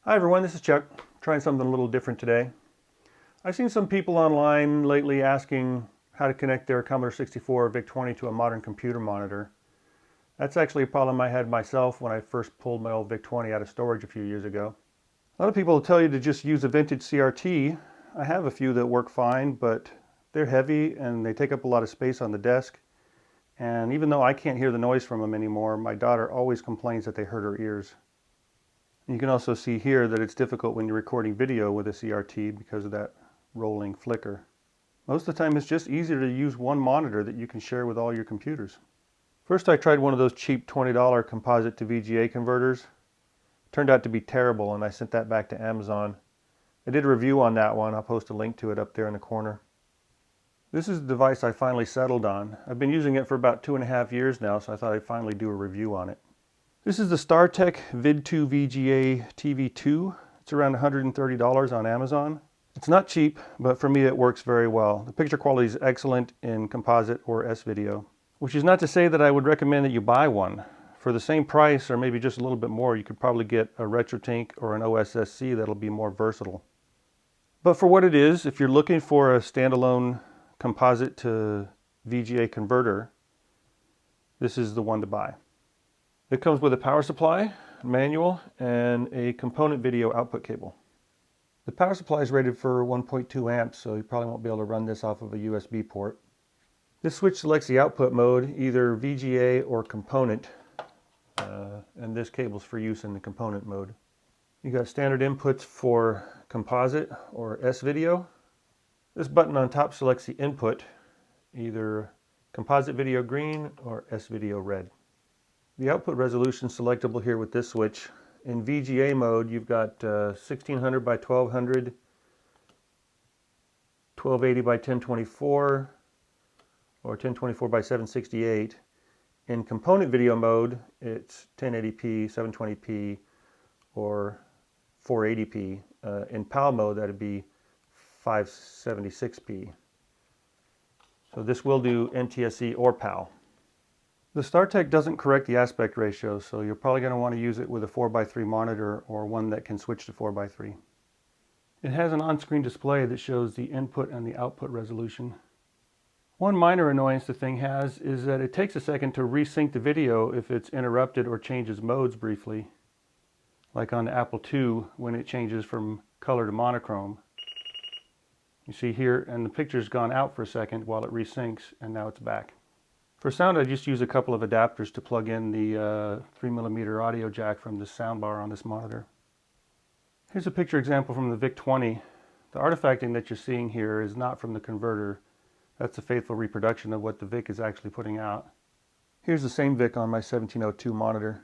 Hi everyone, this is Chuck. Trying something a little different today. I've seen some people online lately asking how to connect their Commodore 64 VIC-20 to a modern computer monitor. That's actually a problem I had myself when I first pulled my old VIC-20 out of storage a few years ago. A lot of people will tell you to just use a vintage CRT. I have a few that work fine, but they're heavy and they take up a lot of space on the desk. And even though I can't hear the noise from them anymore, my daughter always complains that they hurt her ears. You can also see here that it's difficult when you're recording video with a CRT because of that rolling flicker. Most of the time it's just easier to use one monitor that you can share with all your computers. First I tried one of those cheap $20 Composite to VGA converters. Turned out to be terrible and I sent that back to Amazon. I did a review on that one. I'll post a link to it up there in the corner. This is the device I finally settled on. I've been using it for about 2.5 years now, so I thought I'd finally do a review on it. This is the StarTech VID2VGATV2. It's around $130 on Amazon. It's not cheap, but for me it works very well. The picture quality is excellent in Composite or S-Video, which is not to say that I would recommend that you buy one. For the same price, or maybe just a little bit more, you could probably get a RetroTink or an OSSC that'll be more versatile. But for what it is, if you're looking for a standalone Composite to VGA converter, this is the one to buy. It comes with a power supply, manual, and a component video output cable. The power supply is rated for 1.2 amps, so you probably won't be able to run this off of a USB port. This switch selects the output mode, either VGA or component, and this cable's for use in the component mode. You got standard inputs for Composite or S-Video. This button on top selects the input, either Composite Video Green or S-Video Red. The output resolution is selectable here with this switch. In VGA mode, you've got 1600 by 1200, 1280 by 1024, or 1024 by 768. In component video mode, it's 1080p, 720p, or 480p. In PAL mode, that'd be 576p. So this will do NTSC or PAL. The StarTech doesn't correct the aspect ratio, so you're probably going to want to use it with a 4:3 monitor or one that can switch to 4:3. It has an on-screen display that shows the input and the output resolution. One minor annoyance the thing has is that it takes a second to resync the video if it's interrupted or changes modes briefly, like on the Apple II when it changes from color to monochrome. You see here, and the picture's gone out for a second while it resyncs, and now it's back. For sound, I just use a couple of adapters to plug in the 3mm audio jack from the soundbar on this monitor. Here's a picture example from the VIC-20. The artifacting that you're seeing here is not from the converter. That's a faithful reproduction of what the VIC is actually putting out. Here's the same VIC on my 1702 monitor.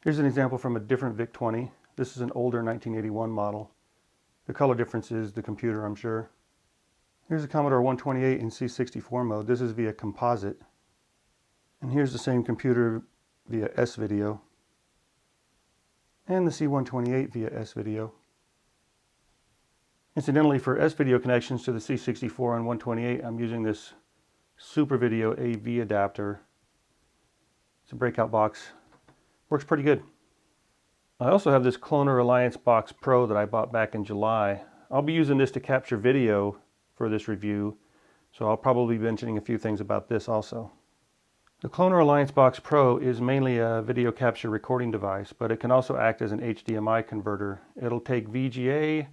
Here's an example from a different VIC-20. This is an older 1981 model. The color difference is the computer, I'm sure. Here's a Commodore 128 in C64 mode. This is via Composite. And here's the same computer via S-Video. And the C128 via S-Video. Incidentally, for S-Video connections to the C64 and 128, I'm using this Super Video AV adapter. It's a breakout box. Works pretty good. I also have this Cloner Alliance Box Pro that I bought back in July. I'll be using this to capture video for this review, so I'll probably be mentioning a few things about this also. The Cloner Alliance Box Pro is mainly a video capture recording device, but it can also act as an HDMI converter. It'll take VGA,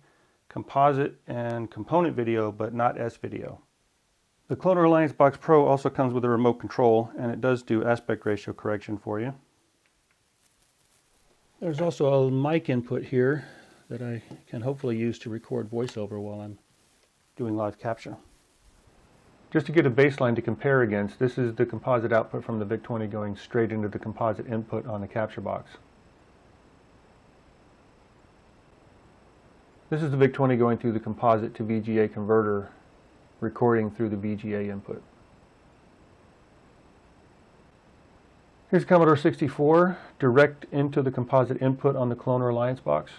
Composite, and component video, but not S-Video. The Cloner Alliance Box Pro also comes with a remote control, and it does do aspect ratio correction for you. There's also a mic input here that I can hopefully use to record voiceover while I'm doing live capture. Just to get a baseline to compare against, this is the composite output from the VIC-20 going straight into the composite input on the capture box. This is the VIC-20 going through the composite to VGA converter, recording through the VGA input. Here's Commodore 64, direct into the composite input on the Cloner Alliance box.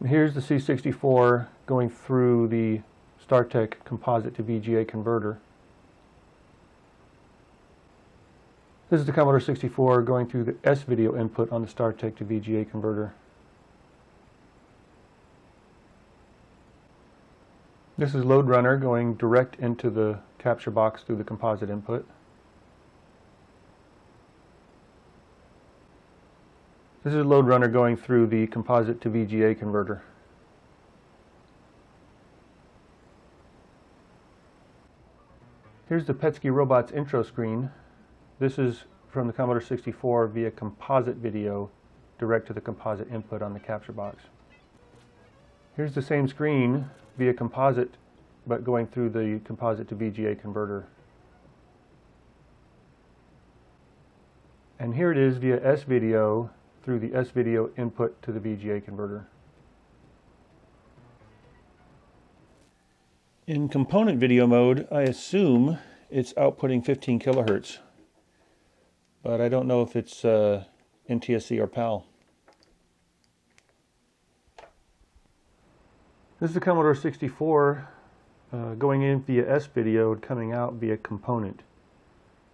And here's the C64 going through the StarTech Composite to VGA converter. This is the Commodore 64 going through the S-Video input on the StarTech to VGA converter. This is Load Runner going direct into the capture box through the composite input. This is Load Runner going through the Composite to VGA converter. Here's the Petsky Robots intro screen. This is from the Commodore 64 via composite video direct to the composite input on the capture box. Here's the same screen via composite but going through the composite to VGA converter. And here it is via S-Video through the S-Video input to the VGA converter. In component video mode, I assume it's outputting 15 kilohertz, but I don't know if it's NTSC or PAL. This is the Commodore 64 going in via S-Video and coming out via component,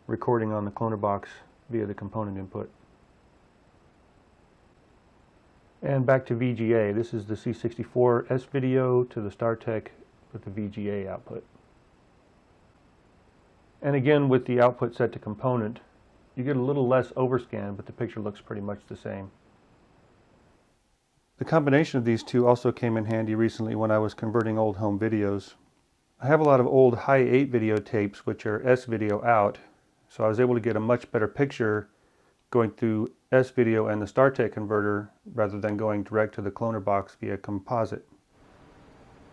recording on the cloner box via the component input. And back to VGA. This is the C64 S-Video to the StarTech with the VGA output. And again, with the output set to component, you get a little less overscan, but the picture looks pretty much the same. The combination of these two also came in handy recently when I was converting old home videos. I have a lot of old high 8 videotapes which are S-Video out, so I was able to get a much better picture going through S-Video and the StarTech converter rather than going direct to the cloner box via composite.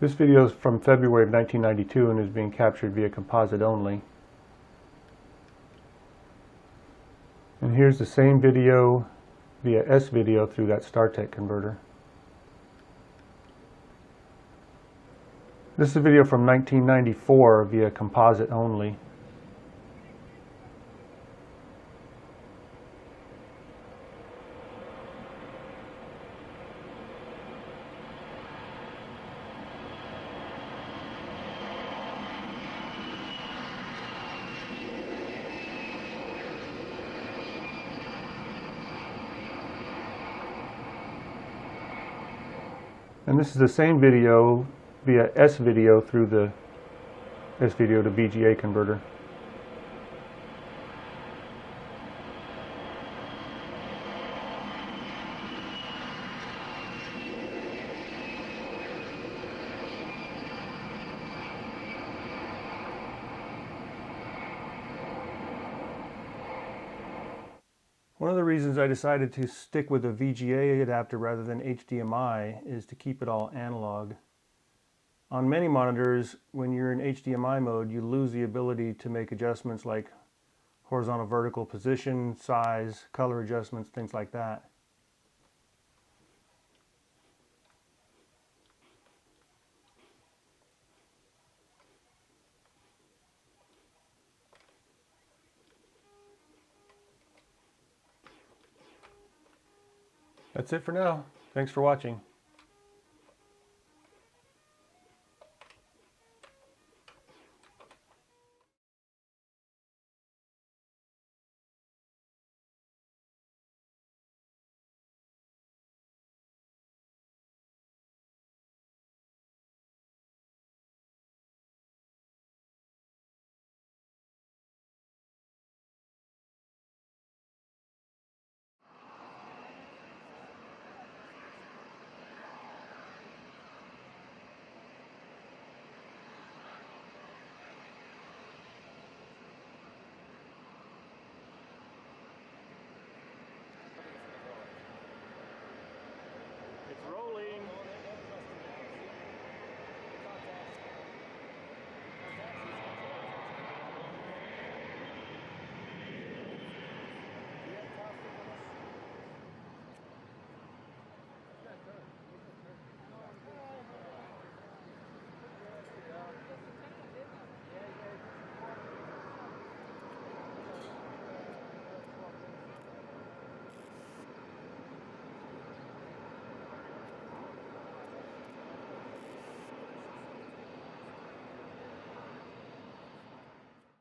This video is from February of 1992 and is being captured via composite only. And here's the same video via S-Video through that StarTech converter. This is a video from 1994 via composite only. And this is the same video via S-Video through the S-Video to VGA converter. One of the reasons I decided to stick with a VGA adapter rather than HDMI is to keep it all analog. On many monitors, when you're in HDMI mode, you lose the ability to make adjustments like horizontal vertical position, size, color adjustments, things like that. That's it for now. Thanks for watching.